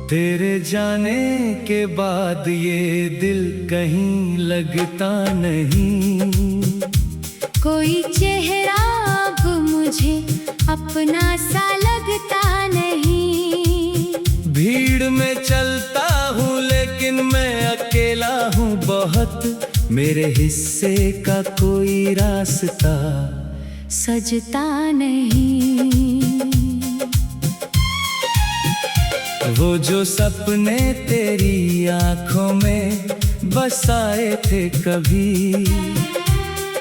तेरे जाने के बाद ये दिल कहीं लगता नहीं। कोई चेहरा अब मुझे अपना सा लगता नहीं। भीड़ में चलता हूँ लेकिन मैं अकेला हूँ बहुत। मेरे हिस्से का कोई रास्ता सजता नहीं। वो जो सपने तेरी आंखों में बसाए थे कभी,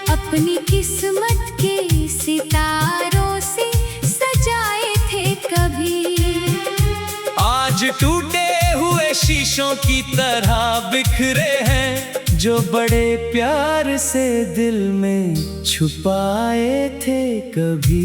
अपनी किस्मत के सितारों से सजाए थे कभी, आज टूटे हुए शीशों की तरह बिखरे हैं। जो बड़े प्यार से दिल में छुपाए थे कभी।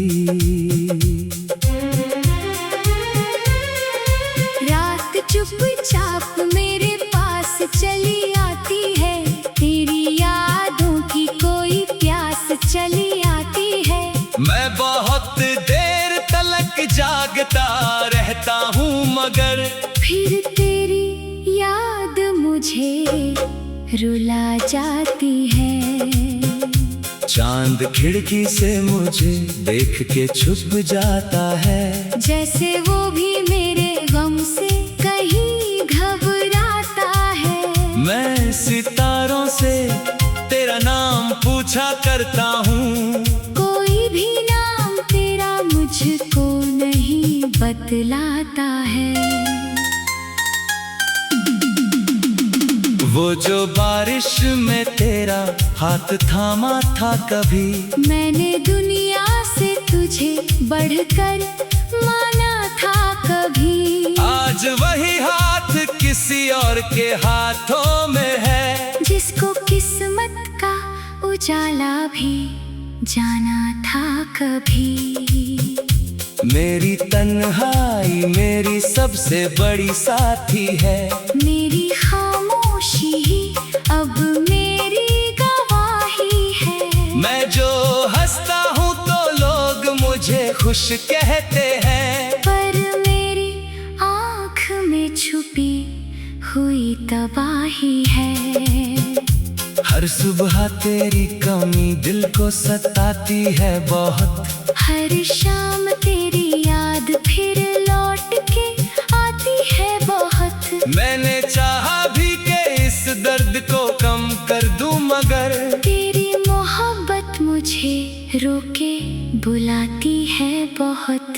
रात चुपचाप मेरे पास चली आती है, तेरी यादों की कोई प्यास चली आती है। मैं बहुत देर तलक जागता रहता हूँ मगर फिर तेरी याद मुझे रुला जाती है। चांद खिड़की से मुझे देख के छुप जाता है, जैसे वो भी मेरे गम से कहीं घबराता है। मैं सितारों से तेरा नाम पूछा करता हूँ, कोई भी नाम तेरा मुझको नहीं बतलाता है। वो जो बारिश में तेरा हाथ थामा था कभी, मैंने दुनिया से तुझे बढ़कर माना था कभी, आज वही हाथ किसी और के हाथों में है। जिसको किस्मत का उजाला भी जाना था कभी। मेरी तन्हाई मेरी सबसे बड़ी साथी है, मेरी खामोशी ही अब मेरी गवाही है। मैं जो हंसता हूँ तो लोग मुझे खुश कहते हैं, पर मेरी आँख में छुपी हुई तबाही है। हर सुबह तेरी कमी दिल को सताती है बहुत, हर शाम तेरी याद फिर लौट के आती है बहुत। मैंने चाहा भी कि इस दर्द को कम कर दूं मगर तेरी मोहब्बत मुझे रोके बुलाती है बहुत।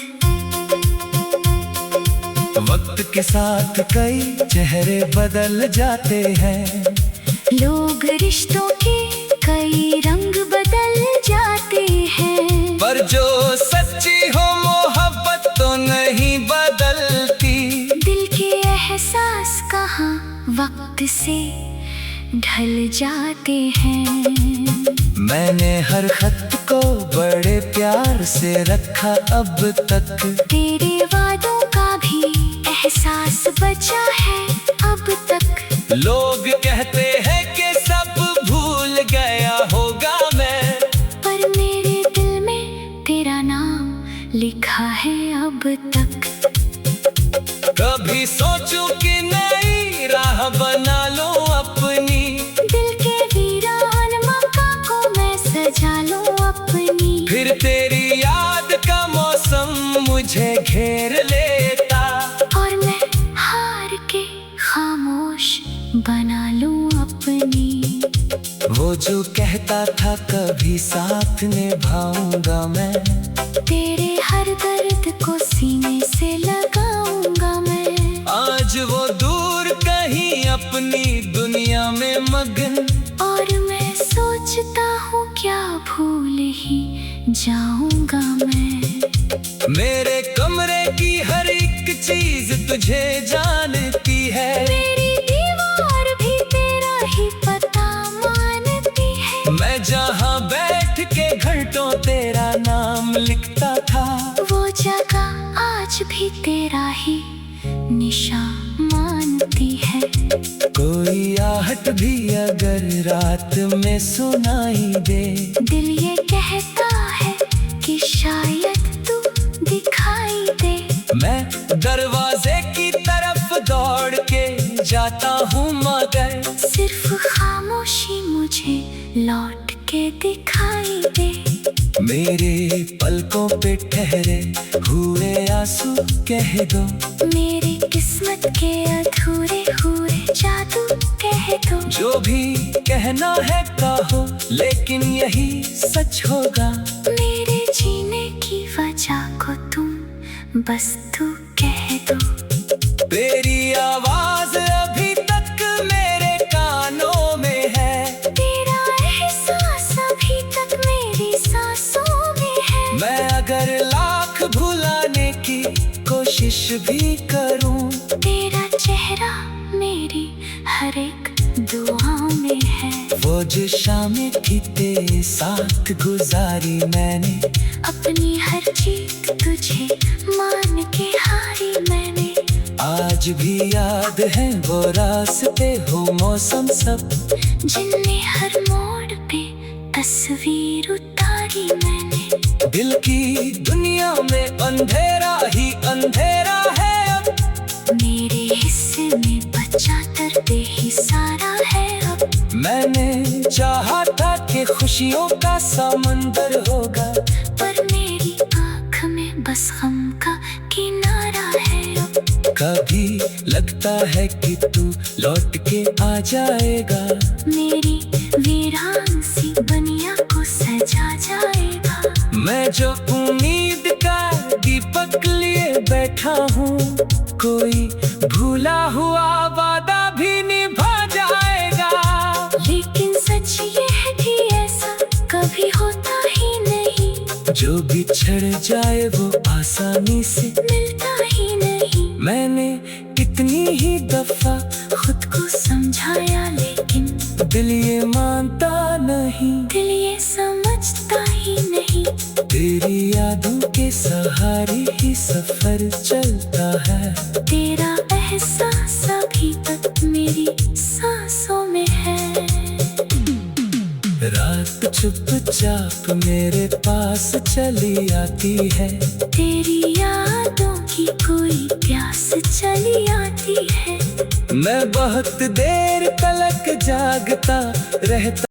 वक्त के साथ कई चेहरे बदल जाते हैं, लोग रिश्तों के कई रंग बदल जाते हैं, पर जो सच्ची हो मोहब्बत तो नहीं बदलती। दिल के एहसास कहाँ वक्त से ढल जाते हैं। मैंने हर खत को बड़े प्यार से रखा अब तक, तेरे वादों का भी एहसास बचा है अब तक। लोग कहते हैं कि सब भूल गया होगा मैं, पर मेरे दिल में तेरा नाम लिखा है अब तक। कभी सोचूं कि नई राह बना लूं अपनी, दिल के वीरान मकान को मैं सजा लूं अपनी। फिर तेरी याद का मौसम मुझे घेर लेता, और मैं हार के खामोश बना लूं अपनी। वो जो कहता था कभी साथ निभाऊंगा मैं, तेरे हर दर्द को सीने से लगाऊंगा मैं। आज वो दूर कहीं अपनी दुनिया में मगन, और मैं सोचता हूँ क्या भूल ही जाऊंगा मैं। मेरे कमरे की हर एक चीज तुझे जानती है, मेरी दीवार भी तेरा ही पता मानती है। मैं जहाँ बैठ के घंटों तेरा नाम लिखता था, वो जगह आज भी तेरा ही निशान मानती है। कोई आहट भी अगर रात में सुनाई दे, दिल ये कहता है कि शायद तू दिखाई दे। मैं दरवाजे की तरफ दौड़ जाता हूँ मगर सिर्फ खामोशी मुझे लौट के दिखाई दे। मेरे पलकों पे ठहरे हुए आंसू कह दो, मेरी किस्मत के अधूरे हुए जादू कह दो। जो भी कहना है कहो लेकिन यही सच होगा। मेरे जीने की वजह को तुम बस तू कह दो। तेरी आवाज अभी तक मेरे कानों में है, तेरा एहसास अभी तक मेरी सांसों में है। मैं अगर लाख भुलाने की कोशिश भी करूं, तेरा चेहरा मेरी हर एक दुआ में है। वो जो शामें थी तेरे साथ गुजारी मैंने, अपनी हर जीत तुझे मान के हारी मैंने। आज भी याद है वो रास्ते हो मौसम सब, जिनने हर मोड़ पे तस्वीर उतारी मैंने। दिल की दुनिया में अंधेरा ही अंधेरा है अब, मेरे हिस्से में बचा दर्द ही सारा है अब। मैंने चाहा था कि खुशियों का समंदर होगा, पर मेरी आँख में बस गम का किनारा है अब। कभी लगता है कि तू लौट के आ जाएगा, मेरी वीरान सी दुनिया को सजा जाएगा। मैं जो उम्मीद का दीपक लिए बैठा हूँ, कोई भूला हुआ वादा भी निभा जाएगा। लेकिन सच ये है कि ऐसा कभी होता ही नहीं, जो बिछड़ जाए वो आसानी से मिलता ही नहीं। मैंने कितनी ही दफा खुद को समझाया लेकिन दिल ये मानता नहीं, दिल ये समझता ही नहीं। तेरी यादों के सहारे ही सफर चलता है, तेरा एहसास अभी तक मेरी सांसों में है। रात चुपचाप मेरे पास चली आती है, तेरी यादों की कोई प्यास चली आती है। मैं बहुत देर तलक जागता रहता